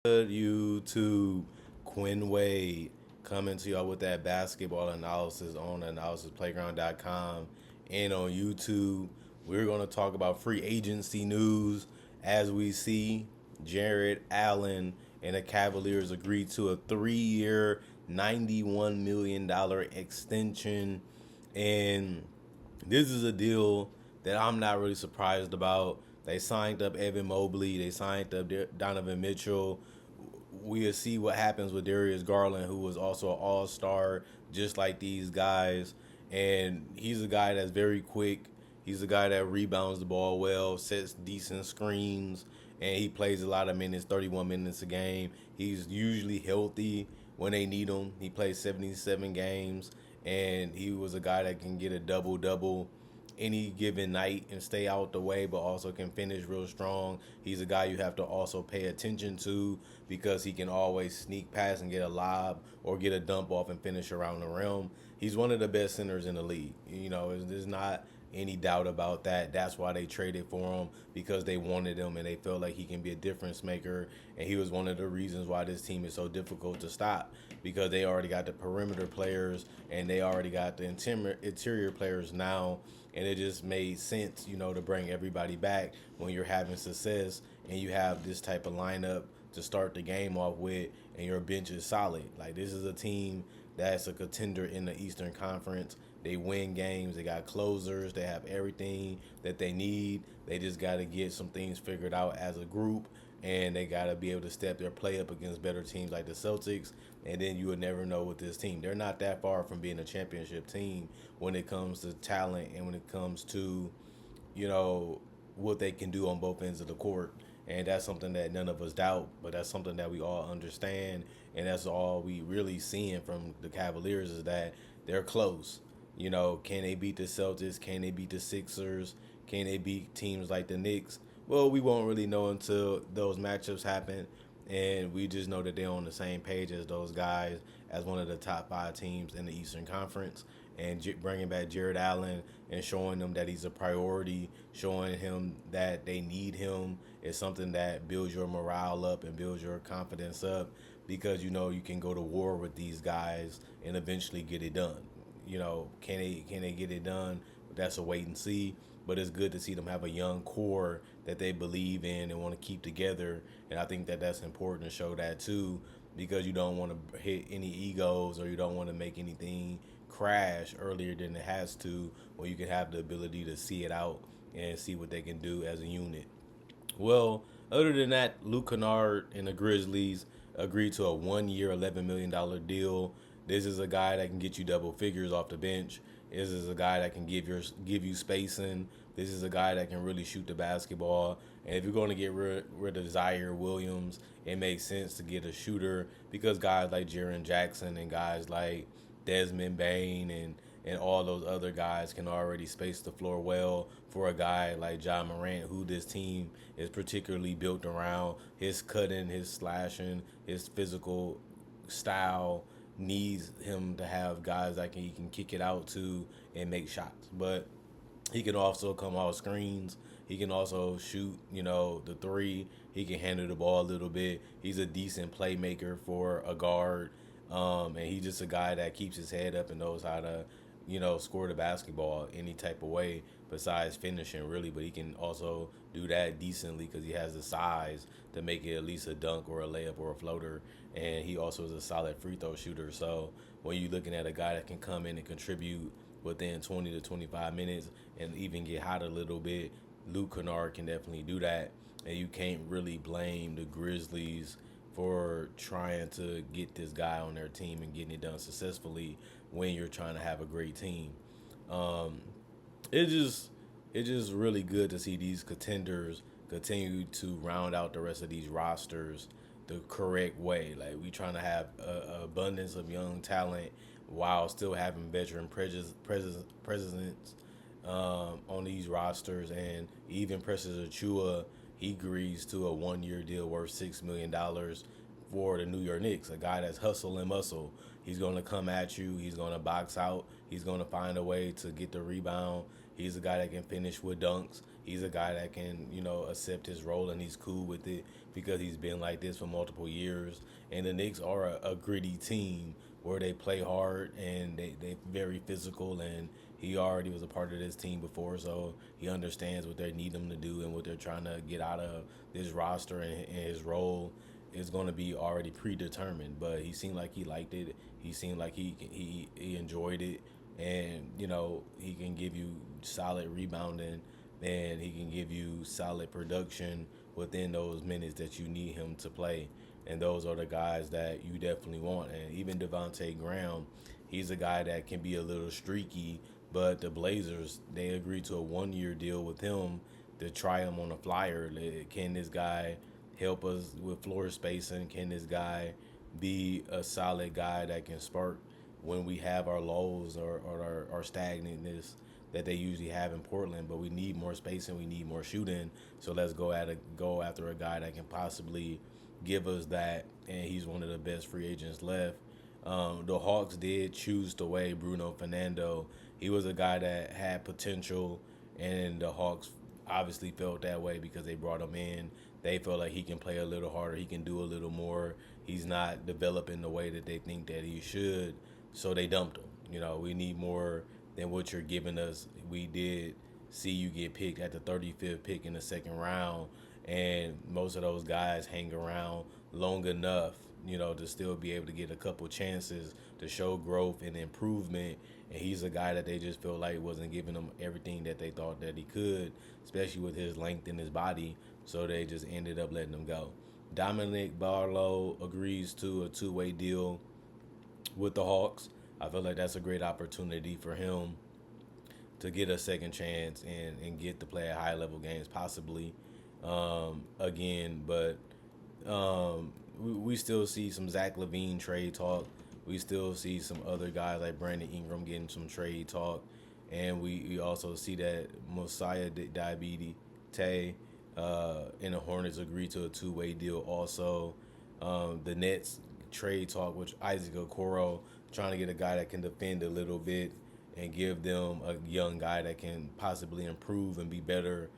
Good YouTube, Quinn Wade coming to y'all with that basketball analysis on analysisplayground.com and on YouTube. We're going to talk about free agency news as we see Jarrett Allen and the Cavaliers agreed to a 3-year, $91 million extension. And this is a deal that I'm not really surprised about. They signed up Evan Mobley. They signed up Donovan Mitchell. We'll see what happens with Darius Garland, who was also an all-star, just like these guys. And he's a guy that's very quick. He's a guy that rebounds the ball well, sets decent screens, and he plays a lot of minutes, 31 minutes a game. He's usually healthy when they need him. He plays 77 games, and he was a guy that can get a double-double any given night and stay out the way, but also can finish real strong. He's a guy you have to also pay attention to because he can always sneak past and get a lob or get a dump off and finish around the rim. He's one of the best centers in the league. There's not any doubt about that. That's why they traded for him, because they wanted him and they felt like he can be a difference maker. And he was one of the reasons why this team is so difficult to stop, because they already got the perimeter players and they already got the interior players now. And it just made sense, to bring everybody back when you're having success and you have this type of lineup to start the game off with, and your bench is solid. Like, this is a team that's a contender in the Eastern Conference. They win games. They got closers. They have everything that they need. They just got to get some things figured out as a group, and they got to be able to step their play up against better teams like the Celtics. And then you would never know with this team. They're not that far from being a championship team when it comes to talent and when it comes to, what they can do on both ends of the court. And that's something that none of us doubt, but that's something that we all understand. And that's all we really seeing from the Cavaliers, is that they're close. Can they beat the Celtics? Can they beat the Sixers? Can they beat teams like the Knicks? Well, we won't really know until those matchups happen. And we just know that they're on the same page as those guys, as one of the top 5 teams in the Eastern Conference. And bringing back Jarrett Allen and showing them that he's a priority, showing him that they need him, is something that builds your morale up and builds your confidence up, because you can go to war with these guys and eventually get it done. Can they get it done? That's a wait and see. But it's good to see them have a young core that they believe in and want to keep together. And I think that that's important to show that too, because you don't want to hit any egos, or you don't want to make anything crash earlier than it has to, or you can have the ability to see it out and see what they can do as a unit. Well, other than that, Luke Canard and the Grizzlies agreed to a 1-year, $11 million deal. This is a guy that can get you double figures off the bench. This is a guy that can give you spacing. This is a guy that can really shoot the basketball. And if you're going to get rid of Zaire Williams, it makes sense to get a shooter, because guys like Jaren Jackson and guys like Desmond Bain and all those other guys can already space the floor well for a guy like Ja Morant, who this team is particularly built around. His cutting, his slashing, his physical style needs him to have guys that he can kick it out to and make shots. But he can also come off screens. He can also shoot, the three. He can handle the ball a little bit. He's a decent playmaker for a guard. And he's just a guy that keeps his head up and knows how to, score the basketball any type of way besides finishing, really. But he can also do that decently because he has the size to make it at least a dunk or a layup or a floater. And he also is a solid free throw shooter. So when you're looking at a guy that can come in and contribute within 20 to 25 minutes and even get hot a little bit, Luke Kennard can definitely do that. And you can't really blame the Grizzlies for trying to get this guy on their team and getting it done successfully when you're trying to have a great team. Um, it's just really good to see these contenders continue to round out the rest of these rosters the correct way. Like, we trying to have a abundance of young talent while still having veteran presence on these rosters. And even Precious Achua, he agrees to a 1-year deal worth $6 million for the New York Knicks, a guy that's hustle and muscle. He's going to come at you. He's going to box out. He's going to find a way to get the rebound. He's a guy that can finish with dunks. He's a guy that can, accept his role and he's cool with it because he's been like this for multiple years. And the Knicks are a gritty team where they play hard and they very physical, and he already was a part of this team before, so he understands what they need him to do and what they're trying to get out of this roster, and his role is going to be already predetermined. But he seemed like he liked it. He seemed like he enjoyed it, and he can give you solid rebounding, and he can give you solid production within those minutes that you need him to play. And those are the guys that you definitely want. And even Devontae Graham, he's a guy that can be a little streaky, but the Blazers, they agreed to a 1-year deal with him to try him on a flyer. Can this guy help us with floor spacing? Can this guy be a solid guy that can spark when we have our lows or our stagnantness that they usually have in Portland? But we need more spacing, we need more shooting. So let's go after a guy that can possibly give us that, and he's one of the best free agents left. The Hawks did choose to weigh Bruno Fernando. He was a guy that had potential, and the Hawks obviously felt that way because they brought him in. They felt like he can play a little harder, he can do a little more. He's not developing the way that they think that he should, so they dumped him. We need more than what you're giving us. We did see you get picked at the 35th pick in the second round, and most of those guys hang around long enough, to still be able to get a couple chances to show growth and improvement. And he's a guy that they just feel like wasn't giving them everything that they thought that he could, especially with his length and his body. So they just ended up letting him go. Dominic Barlo agrees to a 2-way deal with the Hawks. I feel like that's a great opportunity for him to get a second chance and get to play at high-level games possibly again. But we still see some Zach LaVine trade talk. We still see some other guys like Brandon Ingram getting some trade talk. And we also see that Mosiah Diabete and the Hornets agreed to a 2-way deal also. The Nets trade talk with Isaac Okoro, trying to get a guy that can defend a little bit and give them a young guy that can possibly improve and be better,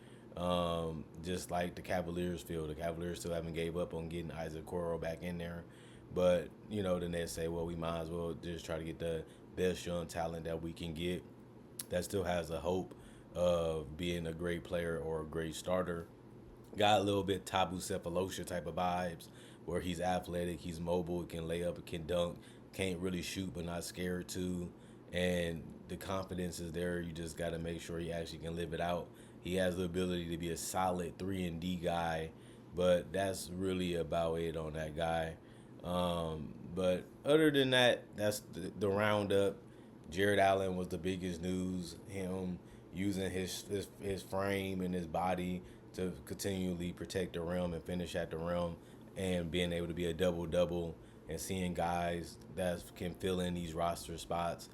just like the Cavaliers feel. The Cavaliers still haven't gave up on getting Isaac Okoro back in there. But, the Nets say, well, we might as well just try to get the best young talent that we can get that still has a hope of being a great player or a great starter. Got a little bit Tabu Cephalosha type of vibes where he's athletic, he's mobile, can lay up, can dunk, can't really shoot but not scared to. And the confidence is there. You just got to make sure he actually can live it out. He has the ability to be a solid 3-and-D guy, but that's really about it on that guy. But other than that, that's the roundup. Jarrett Allen was the biggest news. Him using his frame and his body to continually protect the rim and finish at the rim, and being able to be a double-double and seeing guys that can fill in these roster spots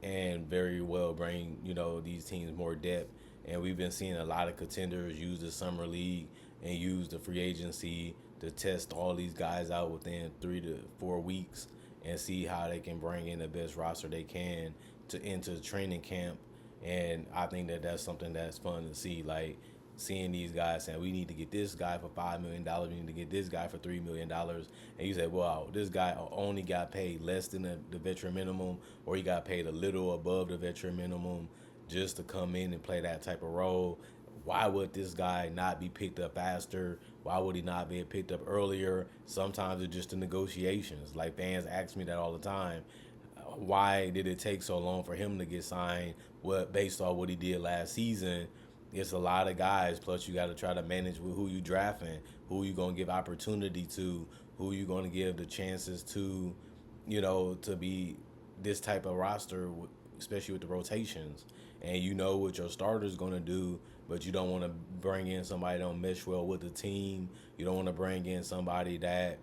and very well bring, these teams more depth. And we've been seeing a lot of contenders use the summer league and use the free agency to test all these guys out within 3 to 4 weeks and see how they can bring in the best roster they can into training camp. And I think that that's something that's fun to see, like seeing these guys saying, we need to get this guy for $5 million, we need to get this guy for $3 million. And you say, wow, this guy only got paid less than the veteran minimum, or he got paid a little above the veteran minimum just to come in and play that type of role. Why would this guy not be picked up faster? Why would he not be picked up earlier? Sometimes it's just the negotiations. Like, fans ask me that all the time. Why did it take so long for him to get signed? Based on what he did last season, it's a lot of guys. Plus, you got to try to manage with who you drafting, who you going to give opportunity to, who you going to give the chances to, to be this type of roster, especially with the rotations. And you know what your starter's going to do, but you don't want to bring in somebody that don't mesh well with the team. You don't want to bring in somebody that,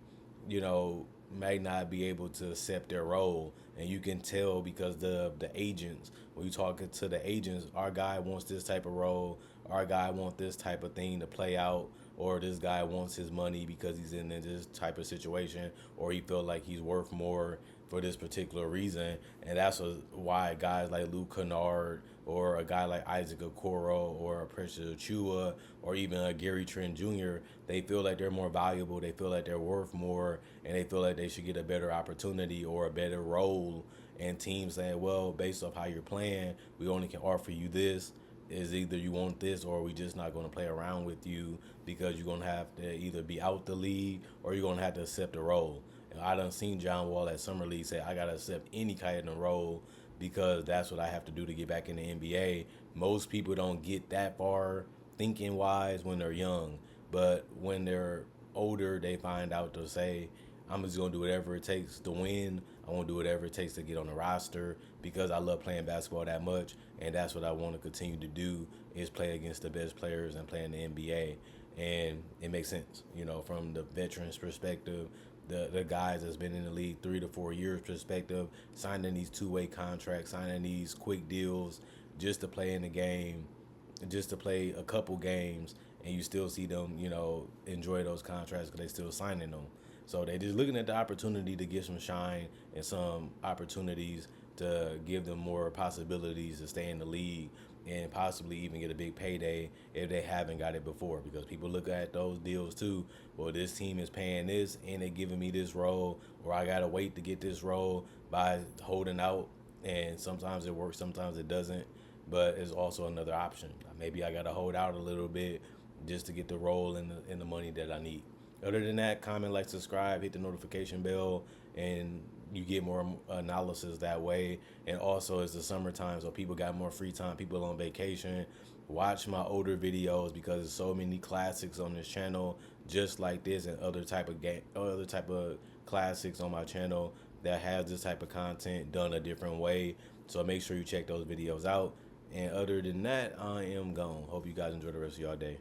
may not be able to accept their role. And you can tell because of the agents. When you talk to the agents, our guy wants this type of role, our guy wants this type of thing to play out, or this guy wants his money because he's in this type of situation, or he felt like he's worth more for this particular reason. And that's why guys like Luke Canard or a guy like Isaac Okoro or a Precious Achua or even a Gary Trent Jr., they feel like they're more valuable, they feel like they're worth more, and they feel like they should get a better opportunity or a better role. And teams saying, well, based off how you're playing, we only can offer you this. Is either you want this or we just not going to play around with you because you're going to have to either be out the league or you're going to have to accept a role. And I done seen John Wall at Summer League say, I got to accept any kind of role because that's what I have to do to get back in the NBA. Most people don't get that far thinking wise when they're young, but when they're older, they find out to say, I'm just going to do whatever it takes to win. I want to do whatever it takes to get on the roster because I love playing basketball that much, and that's what I want to continue to do is play against the best players and play in the NBA. And it makes sense, from the veterans' perspective, the guys that's been in the league 3 to 4 years perspective, signing these two-way contracts, signing these quick deals just to play in the game, just to play a couple games, and you still see them, enjoy those contracts because they still signing them. So they just looking at the opportunity to get some shine and some opportunities to give them more possibilities to stay in the league and possibly even get a big payday if they haven't got it before. Because people look at those deals too. Well, this team is paying this and they're giving me this role, or I got to wait to get this role by holding out. And sometimes it works, sometimes it doesn't. But it's also another option. Maybe I got to hold out a little bit just to get the role and the money that I need. Other than that, comment, like, subscribe, hit the notification bell, and you get more analysis that way. And also, it's the summertime, so people got more free time. People on vacation. Watch my older videos because there's so many classics on this channel, just like this, and other type of classics on my channel that has this type of content done a different way. So make sure you check those videos out. And other than that, I am gone. Hope you guys enjoy the rest of y'all day.